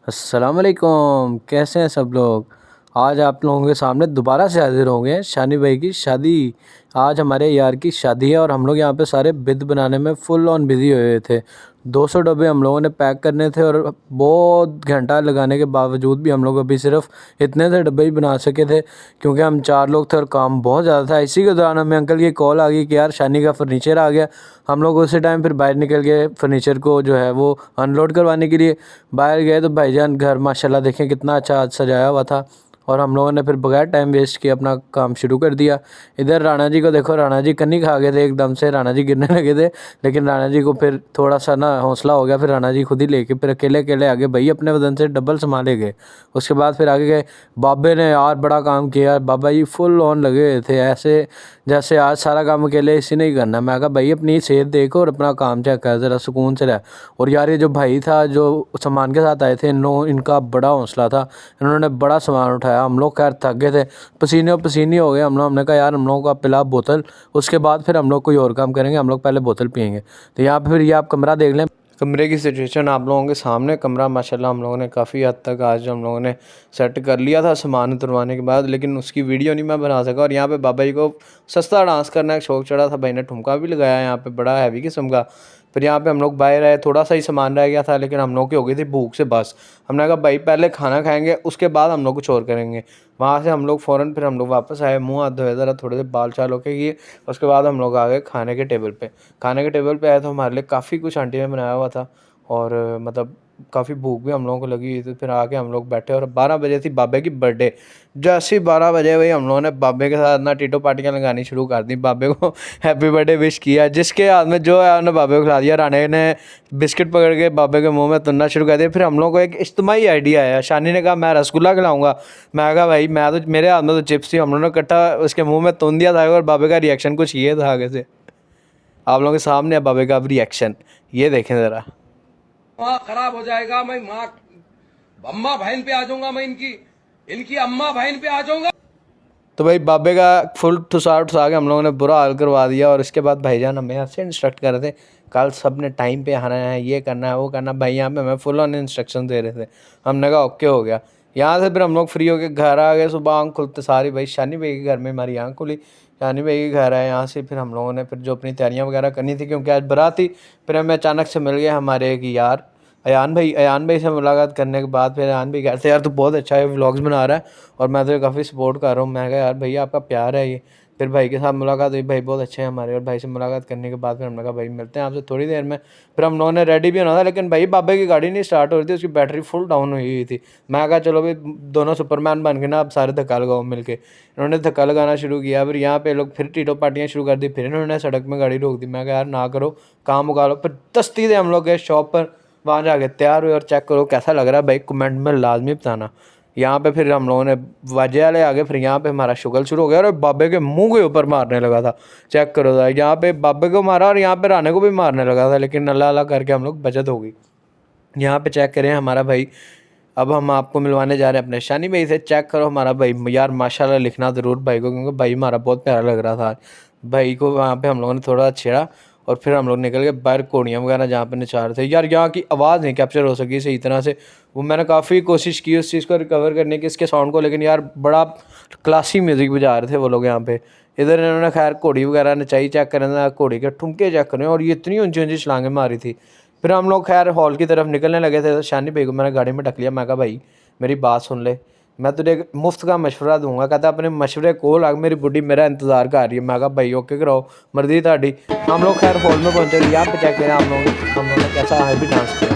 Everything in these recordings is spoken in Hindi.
अस्सलाम वालेकुम, कैसे हैं सब लोग। आज आप लोगों के सामने दोबारा से हाज़िर हो गए हैं शानी भाई की शादी। आज हमारे यार की शादी है और हम लोग यहाँ पे सारे बिद बनाने में फुल ऑन बिज़ी हुए हुए थे। 200 डब्बे हम लोगों ने पैक करने थे और बहुत घंटा लगाने के बावजूद भी हम लोग अभी सिर्फ इतने से डब्बे ही बना सके थे, क्योंकि हम 4 लोग थे और काम बहुत ज़्यादा था। इसी के दौरान हमें अंकल की कॉल आ गई कि यार शानी का फर्नीचर आ गया। हम लोग उसी टाइम फिर बाहर निकल गए फर्नीचर को जो है वो अनलोड करवाने के लिए। बाहर गए तो भाईजान घर माशाल्लाह देखें कितना अच्छा आज सजाया हुआ था, और हम लोगों ने फिर बगैर टाइम वेस्ट किए अपना काम शुरू कर दिया। इधर राणा जी को देखो, राणा जी कन्नी खा गए थे, एकदम से राणा जी गिरने लगे थे, लेकिन राणा जी को फिर थोड़ा सा ना हौसला हो गया, फिर राणा जी खुद ही लेके फिर अकेले अकेले आगे भाई अपने वजन से डबल संभाले गए। उसके बाद फिर आगे गए। बाबे ने यार बड़ा काम किया, बाबा जी फुल ऑन लगे हुए थे, ऐसे जैसे आज सारा काम अकेले इसी ने ही करना। मैं कहा भाई अपनी सेहत देखो और अपना काम चेक कर, ज़रा सुकून से रह। और यार ये जो भाई था जो सामान के साथ आए थे, इनका बड़ा हौसला था, इन्होंने बड़ा सामान उठाया। हम लोग खैर थक गए थे, पसीने पसीने हो गए हमने कहा यार हम लोगों को आप पिला बोतल, उसके बाद फिर हम लोग कोई और काम करेंगे, हम लोग पहले बोतल पियेंगे। तो यहाँ पे फिर ये आप कमरा देख लें, कमरे की सिचुएशन आप लोगों के सामने। कमरा माशाल्लाह हम लोगों ने काफ़ी हद तक आज हम लोगों ने सेट कर लिया था सामान उतरवाने के बाद, लेकिन उसकी वीडियो नहीं मैं बना सका। और यहाँ पे बाबा जी को सस्ता डांस करने का शौक चढ़ा था, भाई ने ठुमका भी लगाया यहाँ पे बड़ा हैवी किस्म का। फिर यहाँ पे हम लोग बाहर आए, थोड़ा सा ही सामान रह गया था, लेकिन हम लोग की हो गई थी भूख से बस। हमने कहा भाई पहले खाना खाएंगे उसके बाद हम लोग कुछ और करेंगे। वहाँ से हम लोग फ़ौरन फिर हम लोग वापस आए, मुँह हाथ धोए, ज़रा थोड़े से बाल चाल होके किए। उसके बाद हम लोग आ गए खाने के टेबल पे। खाने के टेबल पे आए तो हमारे लिए काफ़ी कुछ आंटी ने बनाया हुआ था, और मतलब काफ़ी भूख भी हम लोगों को लगी हुई थी। फिर आके हम लोग बैठे और 12 बजे थी बाबे की बर्थडे। जैसे ही 12 बजे हुई हम लोगों ने बाबे के साथ ना टीटो पार्टियाँ लगानी शुरू कर दी। बाबे को हैप्पी बर्थडे विश किया, जिसके हाथ में जो है उन्होंने बाबे को खिला दिया। राणे ने बिस्किट पकड़ के बाबे के मुंह में तुनना शुरू कर दिया। फिर हम लोगों को एक इज्तिमाई आइडिया आया। शानी ने कहा मैं रसगुल्ला खिलाऊंगा। मैं कहा भाई मैं तो, मेरे हाथ में तो चिप्स थी, हम लोगों ने इकट्ठा उसके मुँह में तुन दिया था। और बाबे का रिएक्शन कुछ ये था आगे से, आप लोगों के सामने है बाबे का अब रिएक्शन, ये देखें ज़रा। माँ खराब हो जाएगा, मैं माँ अम्मा बहन पे आ जाऊंगा, मैं इनकी इनकी अम्मा बहन पे आ जाऊंगा। तो भाई बाबे का फुल ठुसा ठुसा के हम लोगों ने बुरा हाल करवा दिया। और इसके बाद भाईजान हमें ऐसे इंस्ट्रक्ट कर रहे थे, कल सब ने टाइम पे आना है, ये करना है वो करना। भाई यहाँ पे हमें फुल ऑन इंस्ट्रक्शन दे रहे थे। हमने कहा ओके हो गया। यहाँ से फिर हम लोग फ्री होके घर आ गए। सुबह आँख खुलते सारी भाई शानी भाई के घर में हमारी आँख खुली। शानी भाई के घर आए, यहाँ से फिर हम लोगों ने फिर जो अपनी तैयारियाँ वगैरह करनी थी, क्योंकि आज बारात थी। फिर हमें अचानक से मिल गया हमारे एक यार अयान भाई से मुलाकात करने के बाद फिर अयान भाई कहते यार तू बहुत अच्छा है, व्लॉग्स बना रहा है और मैं तो काफ़ी सपोर्ट कर रहा हूँ। मैं कहा यार भैया आपका प्यार है ये। फिर भाई के साथ मुलाकात हुई, भाई बहुत अच्छे हैं हमारे। और भाई से मुलाकात करने के बाद फिर हमने कहा भाई मिलते हैं आपसे थोड़ी देर में। फिर हम लोगों ने रेडी भी होना था, लेकिन भाई बाबे की गाड़ी नहीं स्टार्ट हो रही थी, उसकी बैटरी फुल डाउन हुई हुई थी। मैं कहा चलो भाई दोनों सुपरमैन बन के ना अब सारे धक्का लगाओ मिल के। इन्होंने धक्का लगाना शुरू किया। फिर यहाँ पे लोग फिर टीटो पार्टियाँ शुरू कर दी। फिर इन्होंने सड़क में गाड़ी रोक दी। मैं कहा यार ना करो, काम मुका लो। फिर दस्ती से हम लोग गए शॉप पर, वहाँ जाके तैयार हुए और चेक करो कैसा लग रहा है भाई, कमेंट में लाजमी बताना। यहाँ पे फिर हम लोगों ने वाजे वाले आ गए। फिर यहाँ पे हमारा शुगल शुरू हो गया और बाबे के मुंह के ऊपर मारने लगा था। चेक करो था, यहाँ पे बाबे को मारा और यहाँ पे राणे को भी मारने लगा था, लेकिन अल्लाह अल्लाह करके हम लोग बचत हो गई। यहाँ पे चेक करें हमारा भाई, अब हम आपको मिलवाने जा रहे हैं अपने शानी भाई से। चेक करो हमारा भाई, यार माशाल्लाह लिखना ज़रूर भाई को, क्योंकि भाई हमारा बहुत प्यारा लग रहा था। भाई को वहाँ पे हम लोगों ने थोड़ा छेड़ा और फिर हम लोग निकल गए बाहर। कोड़ियाँ वगैरह जहाँ पे नचा रहे थे, यार यहाँ की आवाज़ नहीं कैप्चर हो सकी सही तरह से। वो मैंने काफ़ी कोशिश की उस चीज़ को रिकवर करने की, इसके साउंड को, लेकिन यार बड़ा क्लासी म्यूज़िक बजा रहे थे वो लोग यहाँ पे। इधर इन्होंने खैर घोड़ी वगैरह नचाई, चेक करें ना घोड़ी के ठुमके चेक करें, और ये इतनी ऊंची ऊंची छलांगें मारी थी। फिर हम लोग खैर हॉल की तरफ निकलने लगे थे, तो शानी भाई को मैंने गाड़ी में ढक लिया। मैं कहा भाई मेरी बात सुन ले, मैं तुझे एक मुफ्त का मशवरा दूंगा। कहता अपने मशवरे को लाग, मेरी बुढ़ी मेरा इंतजार कर रही है। मैं कहा भाई ओके कराओ, मर्जी थाड़ी। हम लोग खैर हॉल में पहुंचे, यहाँ पे चेक करें हम लोगों ने कैसा हैवी डांस किया।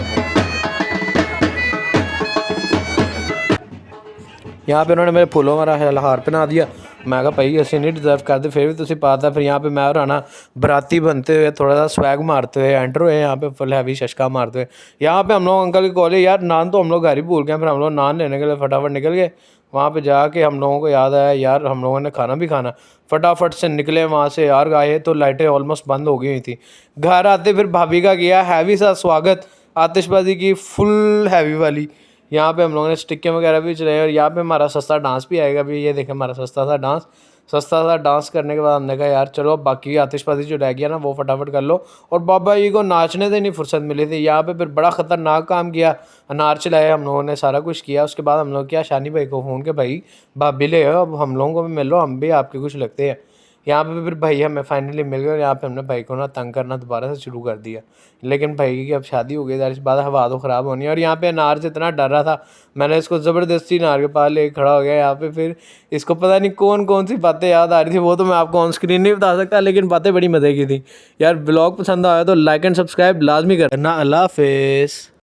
यहाँ पे उन्होंने मेरे फूलों वाला हार पहना दिया। मैं कहा भाई असं नहीं डिजर्व करते, फिर भी तुम पाता। फिर यहाँ पे मैं और राणा बराती बनते हुए थोड़ा सा स्वैग मारते हुए एंटर हुए, यहाँ पे फुल हैवी शशका मारते हुए। यहाँ पे हम लोग अंकल की कॉल है यार, नान तो हम लोग घर ही भूल गए। फिर हम लोग नान लेने के लिए फटाफट निकल गए। वहाँ पे जाके हम लोगों को याद आया यार हम लोगों ने खाना भी खाना। फटाफट से निकले वहाँ से यार, आए तो लाइटें ऑलमोस्ट बंद हो गई हुई थी। घर आते फिर भाभी का किया हैवी सा स्वागत, आतिशबाजी की फुल हैवी वाली। यहाँ पे हम लोगों ने स्टिक्के वगैरह भी चलाए, और यहाँ पे हमारा सस्ता डांस भी आएगा। अभी ये देखें हमारा सस्ता सा डांस। सस्ता सा डांस करने के बाद हमने कहा यार चलो अब बाकी आतिशबाजी जो रह गया ना वो फटाफट कर लो। और बाबा जी को नाचने से नहीं फुर्सत मिली थी। यहाँ पे फिर बड़ा ख़तरनाक काम किया, अनार चलाए हम लोगों ने, सारा कुछ किया। उसके बाद हम लोग क्या, शानी भाई को फ़ोन के भाई भाभी ले आओ, अब हम लोगों को भी मिल लो, हम भी आपके कुछ लगते हैं। यहाँ पे फिर भाई हमें फाइनली मिल गए और यहाँ पे हमने भाई को ना तंग करना दोबारा से शुरू कर दिया। लेकिन भाई की अब शादी हो गई, इस बाद हवा तो ख़राब होनी है। और यहाँ पे अनार से इतना डर रहा था, मैंने इसको ज़बरदस्ती अनार के पास ले खड़ा हो गया। यहाँ पे फिर इसको पता नहीं कौन कौन सी बातें याद आ रही थी, वो तो मैं आपको ऑन स्क्रीन नहीं बता सकता, लेकिन बातें बड़ी मज़े की थी यार। ब्लॉग पसंद आया तो लाइक एंड सब्सक्राइब लाजमी करना। अल्लाह हाफिज़।